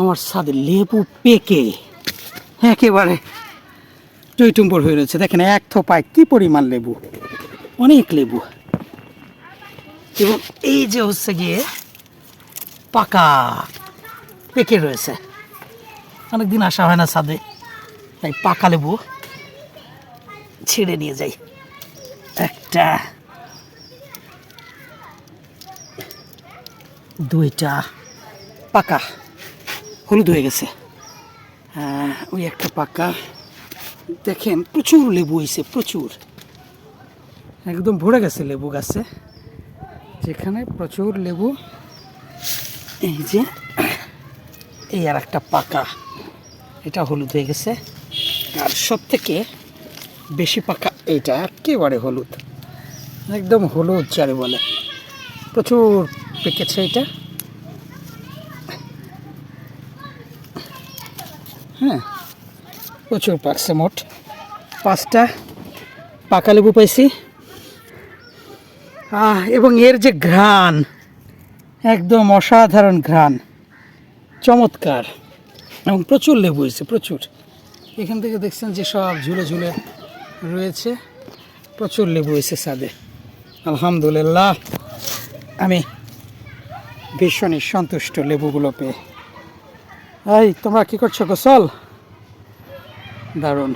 আমার ছাদে লেবু পেকে একেবারে টইটুম্বর হয়ে রয়েছে। দেখেন এক থোপায় কি পরিমাণ লেবু, অনেক লেবু। এবং এই যে হচ্ছে গিয়ে পাকা পেকে রয়েছে। অনেকদিন আসা হয় না ছাদে, তাই পাকা লেবু ছিঁড়ে নিয়ে যাই। একটা, দুইটা পাকা হলুদ হয়ে গেছে। ওই একটা পাকা। দেখেন প্রচুর লেবু হয়েছে, প্রচুর, একদম ভরে গেছে লেবু গাছে, যেখানে প্রচুর লেবু। এই যে এই আর একটা পাকা, এটা হলুদ হয়ে গেছে। আর সব থেকে বেশি পাকা এইটা, একেবারে হলুদ, একদম হলুদ যারে বলে। প্রচুর পেকেছে এটা। হ্যাঁ, প্রচুর পাকছে। মোট 5টা পাকা লেবু পাইছি। এবং এর যে ঘ্রাণ, একদম অসাধারণ ঘ্রাণ, চমৎকার। এবং প্রচুর লেবু হয়েছে, প্রচুর। এখান থেকে দেখছেন যে সব ঝুলে ঝুলে রয়েছে, প্রচুর লেবু হয়েছে ছাদে। আলহামদুলিল্লাহ, আমি ভীষণই সন্তুষ্ট লেবুগুলো পেয়ে। এই তোমরা কি করছো গোসল? দারুণ।